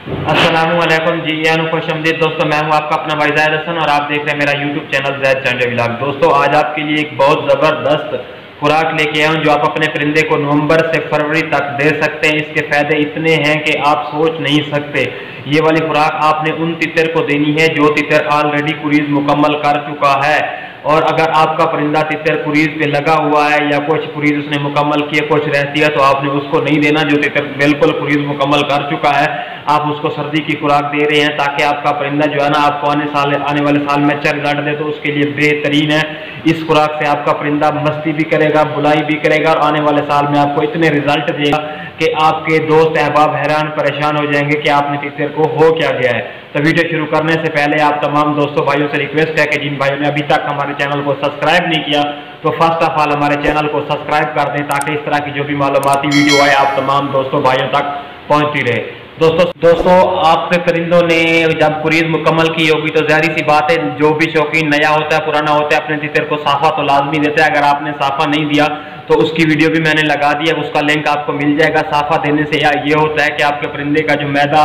अस्सलामुअलैकुम जी, खुशमदीद दोस्तों। मैं हूं आपका अपना भाई ज़ाहिद हसन और आप देख रहे हैं मेरा यूट्यूब चैनल ज़ैद संडे व्लॉग। दोस्तों, आज आपके लिए एक बहुत ज़बरदस्त खुराक लेके आया हूं जो आप अपने परिंदे को नवंबर से फरवरी तक दे सकते हैं। इसके फ़ायदे इतने हैं कि आप सोच नहीं सकते। ये वाली खुराक आपने उन तितर को देनी है जो तितर ऑलरेडी कुरीज मुकम्मल कर चुका है। और अगर आपका परिंदा तितर कुरीज पे लगा हुआ है या कुछ कुरीज उसने मुकम्मल किए, कुछ रहती है, तो आपने उसको नहीं देना। जो तितर बिल्कुल कुरीज मुकम्मल कर चुका है, आप उसको सर्दी की खुराक दे रहे हैं ताकि आपका परिंदा जो है ना आपको आने वाले साल में अच्छा रिजल्ट दे, तो उसके लिए बेहतरीन है। इस खुराक से आपका परिंदा मस्ती भी करेगा, बुलाई भी करेगा और आने वाले साल में आपको इतने रिजल्ट देगा कि आपके दोस्त अहबाब हैरान परेशान हो जाएंगे कि आपने तितर को हो क्या गया है। तो वीडियो शुरू करने से पहले आप तमाम दोस्तों भाइयों से रिक्वेस्ट है कि जिन भाइयों ने अभी तक हमारे चैनल को सब्सक्राइब नहीं किया, तो फर्स्ट ऑफ ऑल हमारे चैनल को सब्सक्राइब कर दें ताकि इस तरह की जो भी मालूमाती वीडियो आए आप तमाम दोस्तों भाइयों तक पहुंचती रहे। दोस्तों आपके परिंदों ने जब कुरीज मुकम्मल की होगी तो जाहिर सी बात है, जो भी शौकीन नया होता है पुराना होता है अपने तितर को साफा तो लाजमी देता है। अगर आपने साफा नहीं दिया तो उसकी वीडियो भी मैंने लगा दी है, उसका लिंक आपको मिल जाएगा। साफा देने से ये होता है कि आपके परिंदे का जो मैदा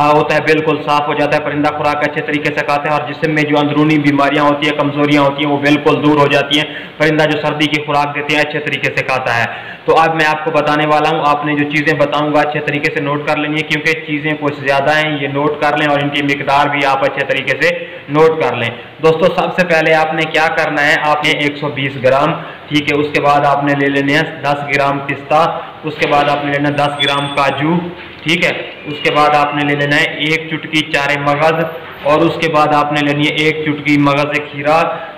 होता है बिल्कुल साफ हो जाता है, परिंदा खुराक अच्छे तरीके से खाता है और जिस्म में जो अंदरूनी बीमारियां होती है, कमजोरियां होती हैं, वो बिल्कुल दूर हो जाती हैं। परिंदा जो सर्दी की खुराक देते हैं अच्छे तरीके से खाता है। तो अब मैं आपको बताने वाला हूँ, आपने जो चीज़ें बताऊंगा अच्छे तरीके से नोट कर लेनी है क्योंकि चीज़ें कुछ ज़्यादा हैं, ये नोट कर लें और इनकी मिकदार भी आप अच्छे तरीके से नोट कर लें। दोस्तों, सबसे पहले आपने क्या करना है, आपने 120 ग्राम, ठीक है, उसके बाद आपने ले लेने हैं 10 ग्राम पिस्ता, उसके बाद आपने लेना 10 ग्राम काजू, ठीक है, उसके बाद आपने ले लेना है 1 चुटकी चारे मगज और उसके बाद आपने लेनी है 1 चुटकी मगज खीरा,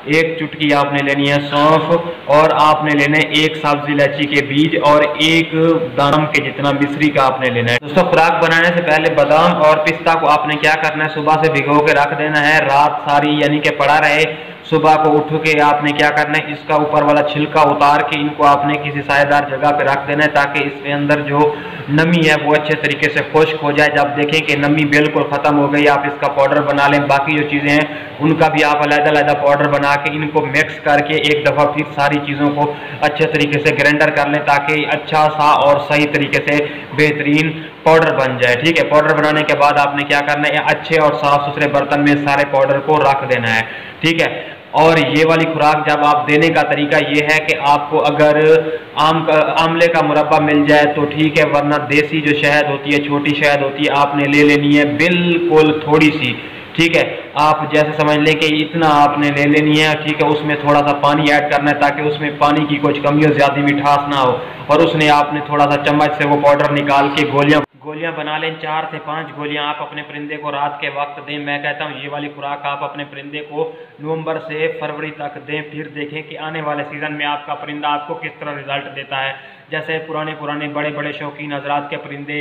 1 चुटकी आपने लेनी है सौंफ और आपने लेने 1 सब्ज इलायची के बीज और 1 दाम के जितना मिश्री का आपने लेना है। दोस्तों, खुराक बनाने से पहले बादाम और पिस्ता को आपने क्या करना है, सुबह से भिगो के रख देना है, रात सारी यानी कि पड़ा रहे। सुबह को उठ के आपने क्या करना है, इसका ऊपर वाला छिलका उतार के इनको आपने किसी सायेदार जगह पे रख देना है ताकि इसके अंदर जो नमी है वो अच्छे तरीके से खुश्क हो जाए। जब देखें कि नमी बिल्कुल ख़त्म हो गई, आप इसका पाउडर बना लें। बाकी जो चीज़ें हैं उनका भी आप अलग-अलग पाउडर बना के इनको मिक्स करके एक दफ़ा फिर सारी चीज़ों को अच्छे तरीके से ग्राइंडर कर लें ताकि अच्छा सा और सही तरीके से बेहतरीन पाउडर बन जाए। ठीक है, पाउडर बनाने के बाद आपने क्या करना है, अच्छे और साफ सुथरे बर्तन में सारे पाउडर को रख देना है। ठीक है, और ये वाली खुराक जब आप देने का तरीका ये है कि आपको अगर आमले का मुरब्बा मिल जाए तो ठीक है, वरना देसी जो शहद होती है, छोटी शहद होती है, आपने ले लेनी है बिल्कुल थोड़ी सी। ठीक है, आप जैसे समझ लें कि इतना आपने ले लेनी है। ठीक है, उसमें थोड़ा सा पानी ऐड करना है ताकि उसमें पानी की कुछ कमी हो, ज़्यादा मिठास ना हो। और उसने आपने थोड़ा सा चम्मच से वो पाउडर निकाल के गोलियां बना लें। 4 से 5 गोलियां आप अपने परिंदे को रात के वक्त दें। मैं कहता हूं ये वाली खुराक आप अपने परिंदे को नवंबर से फरवरी तक दें, फिर देखें कि आने वाले सीज़न में आपका परिंदा आपको किस तरह रिजल्ट देता है। जैसे पुराने बड़े शौकीन हजरात के परिंदे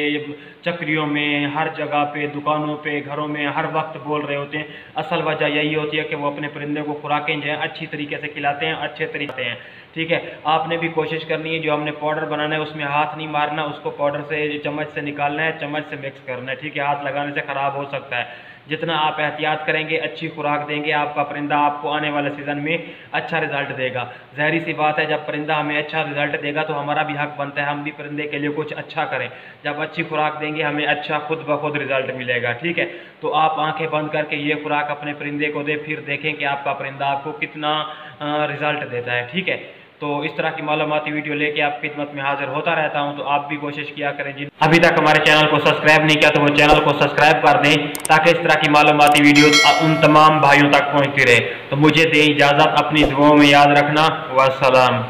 चक्रियों में, हर जगह पे, दुकानों पे, घरों में हर वक्त बोल रहे होते हैं। असल वजह यही होती है कि वो अपने परिंदे को खुराकें जो हैं अच्छी तरीके से खिलाते हैं, अच्छे तरीके हैं। ठीक है, आपने भी कोशिश करनी है, जो हमने पाउडर बनाना है उसमें हाथ नहीं मारना, उसको पाउडर से चम्मच से निकालना है, चम्मच से मिक्स करना है। ठीक है, हाथ लगाने से ख़राब हो सकता है। जितना आप एहतियात करेंगे, अच्छी खुराक देंगे, आपका परिंदा आपको आने वाले सीज़न में अच्छा रिजल्ट देगा। ज़ाहिर सी बात है, जब परिंदा हमें अच्छा रिजल्ट देगा तो हमारा भी हक बनता है हम भी परिंदे के लिए कुछ अच्छा करें। जब अच्छी खुराक देंगे हमें अच्छा खुद ब खुद रिजल्ट मिलेगा। ठीक है, तो आप आंखें बंद करके ये खुराक अपने परिंदे को दें, फिर देखें कि आपका परिंदा आपको कितना रिजल्ट देता है। ठीक है, तो इस तरह की मालूमाती वीडियो लेके आपकी खिदमत में हाजिर होता रहता हूं, तो आप भी कोशिश किया करें। जिन अभी तक हमारे चैनल को सब्सक्राइब नहीं किया तो वो चैनल को सब्सक्राइब कर दें ताकि इस तरह की मालूमाती वीडियोस उन तमाम भाइयों तक पहुंचती रहे। तो मुझे दें इजाज़त, अपनी दुआओं में याद रखना। वस्सलाम।